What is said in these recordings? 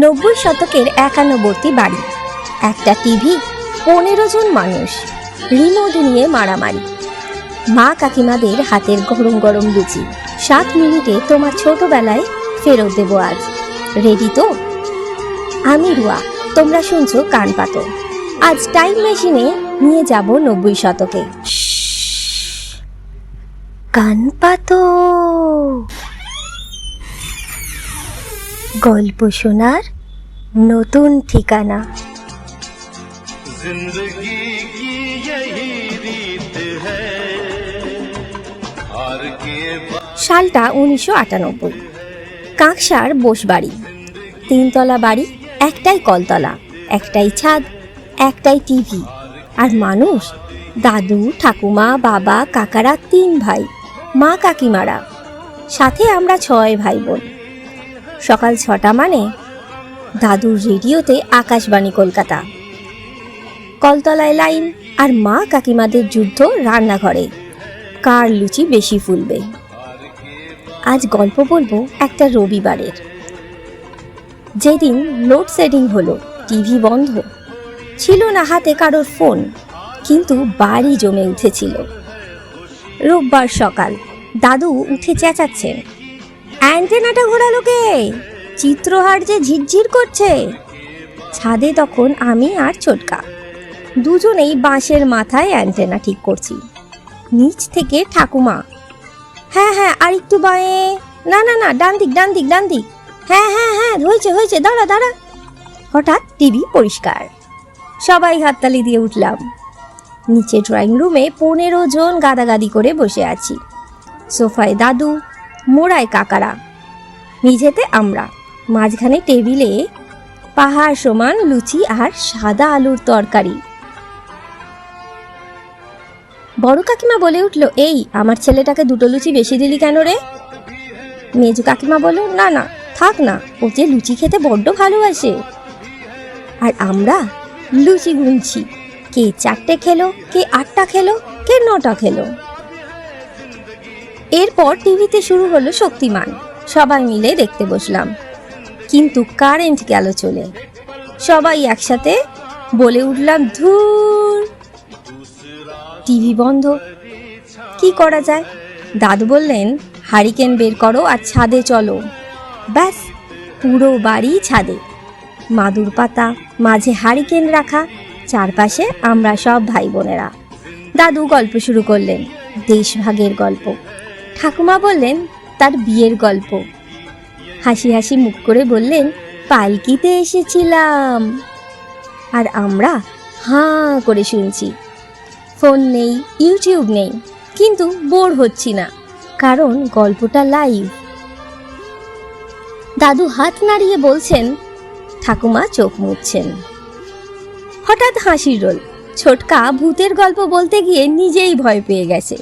90 শতকের একান্নবর্তী বাড়ি, একটা টিভি, 15 জন মানুষ, রিমোট নিয়ে মারামারি, মা কাকিমাদের হাতের গরম গরম লুচি। 7 মিনিটে তোমার ছোটবেলায় ফেরত দেব আজ। রেডি তো? আমি রুয়া, তোমরা শুনছো কান পাতো। আজ টাইম মেশিনে নিয়ে যাব 90 শতকে। কান পাতো, গল্প শোনার নতুন ঠিকানা। সালটা 1998। কাঁকসার বোসবাড়ি, 3 তলা বাড়ি, একটাই কলতলা, একটাই ছাদ, একটাই টিভি, আর মানুষ দাদু, ঠাকুমা, বাবা, কাকারা 3 ভাই, মা কাকিমারা, সাথে আমরা 6 ভাই বোন। সকাল 6টা মানে দাদুর রেডিওতে আকাশবাণী কলকাতা, কলতলায় লাইন, আর মা কাকিমাদের যুদ্ধ রান্নাঘরে, কার লুচি বেশি ফুলবে। আজ গল্প বলবো একটা রবিবারের, যেদিন লোডশেডিং হলো, টিভি বন্ধ, ছিল না হাতে কারোর ফোন, কিন্তু বাড়ি জমে উঠেছিল। রোববার সকাল, দাদু উঠে চেঁচাচ্ছেন, অ্যান্টেনাটা ঘোরালো কে? চিত্রহার যে ঝিরঝির করছে। ছাদে তখন আমি আর ছোটকা দুজনেই বাঁশের মাথায় অ্যান্টেনা ঠিক করছি। নিচ থেকে ঠাকুমা, হ্যাঁ হ্যাঁ আর একটু বাঁয়ে, না না না ডান দিক ডান দিক ডান দিক, হ্যাঁ হ্যাঁ হ্যাঁ হয়েছে হয়েছে, দাঁড়া দাঁড়া। হঠাৎ টিভি পরিষ্কার, সবাই হাততালি দিয়ে উঠলাম। নিচে ড্রয়িং রুমে 15 জন গাদাগাদি করে বসে আছি। সোফায় দাদু, মোড়ায় কাকারা, মেঝেতে আমরা, মাঝখানে টেবিলে পাহাড় সমান লুচি আর সাদা আলুর তরকারি। বড় কাকিমা বলে উঠল, এই আমার ছেলেটাকে 2টো লুচি বেশি দিলি কেন রে? মেজো কাকিমা বলল, না না থাক না, ও যে লুচি খেতে বড্ড ভালোবাসে। আর আমরা লুচি গুনছি, কে 4টে খেলো, কে 8টা খেলো, কে 9টা খেলো। এরপর টিভিতে শুরু হলো শক্তিমান, সবাই মিলে দেখতে বসলাম। কিন্তু কারেন্ট গেল চলে। সবাই একসাথে বলে উঠলাম, ধুর, টিভি বন্ধ, কি করা যায়? দাদু বললেন, হারিকেন বের করো আর ছাদে চলো। ব্যাস, পুরো বাড়ি ছাদে, মাদুর পাতা, মাঝে হারিকেন রাখা, চারপাশে আমরা সব ভাই বোনেরা। দাদু গল্প শুরু করলেন, দেশভাগের গল্প। ঠাকুমা বললেন তার বিয়ের গল্প। হাসি হাসি মুখ করে বললেন, পালকিতে এসেছিলাম। আর আমরা হাঁ করে শুনছি। ফোন নেই, ইউটিউব নেই, কিন্তু বোর হচ্ছি না, কারণ গল্পটা লাইভ। দাদু হাত নাড়িয়ে বলছেন, ঠাকুমা চোখ মুছছেন। হঠাৎ হাসির রোল। ছোটকা ভূতের গল্প বলতে গিয়ে নিজেই ভয় পেয়ে গেছে,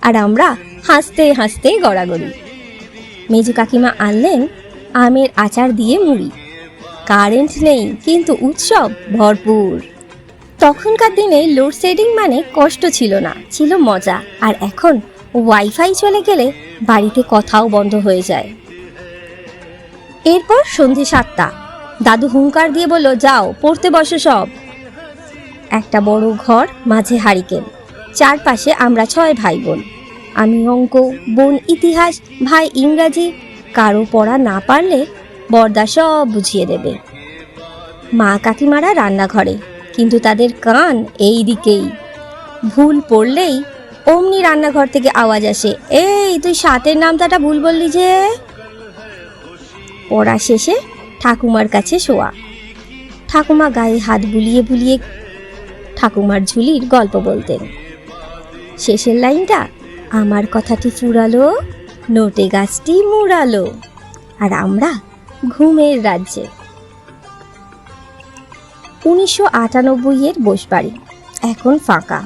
আর আমরা হাসতে হাসতে গড়াগড়ি। মেজু কাকিমা আনলেন আমের আচার দিয়ে মুড়ি। কারেন্ট নেই, কিন্তু উৎসব ভরপুর। তখনকার দিনে লোডশেডিং মানে কষ্ট ছিল না, ছিল মজা। আর এখন ওয়াইফাই চলে গেলে বাড়িতে কথাও বন্ধ হয়ে যায়। এরপর সন্ধে 7টা, দাদু হুঙ্কার দিয়ে বলল, যাও পড়তে বসো সব। একটা বড় ঘর, মাঝে হারিকেন, চারপাশে আমরা 6 ভাই বোন। আমি অঙ্ক, বোন ইতিহাস, ভাই ইংরাজি। কারো পড়া না পারলে বড়দা সব বুঝিয়ে দেবে। মা কাকিমারা রান্নাঘরে, কিন্তু তাদের কান এই দিকেই। ভুল পড়লেই অমনি রান্নাঘর থেকে আওয়াজ আসে, এই তুই 7-এর নামটাটা ভুল বললি যে। পড়া শেষে ঠাকুমার কাছে শোয়া। ঠাকুমা গায়ে হাত বুলিয়ে বুলিয়ে ঠাকুমার ঝুলির গল্প বলতেন। শেষের লাইনটা, আমার কথাটি ফুরালো, নোটে গাছটি মুড়ালো। আর আমরা ঘুমের রাজ্যে। 1998-এর বোসবাড়ি, এখন ফাঁকা।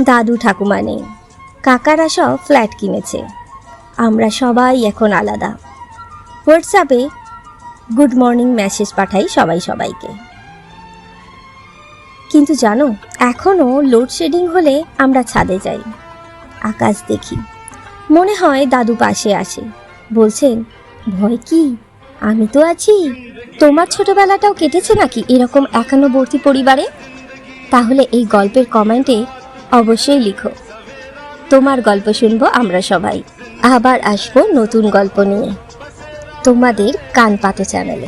দাদু ঠাকুমা নেই, কাকারা সব ফ্ল্যাট কিনেছে। আমরা সবাই এখন আলাদা। হোয়াটসঅ্যাপে গুড মর্নিং মেসেজ পাঠাই সবাই সবাইকে। কিন্তু জানো, এখনও লোডশেডিং হলে আমরা ছাদে যাই, আকাশ দেখি। মনে হয় দাদু পাশে আসে, বলছেন, ভয় কি, আমি তো আছি। তোমার ছোটবেলাটাও কেটেছে নাকি এরকম একান্নবর্তী পরিবারে? তাহলে এই গল্পের কমেন্টে অবশ্যই লিখো। তোমার গল্প শুনবো আমরা সবাই। আবার আসবো নতুন গল্প নিয়ে তোমাদের কান পাতো চ্যানেলে।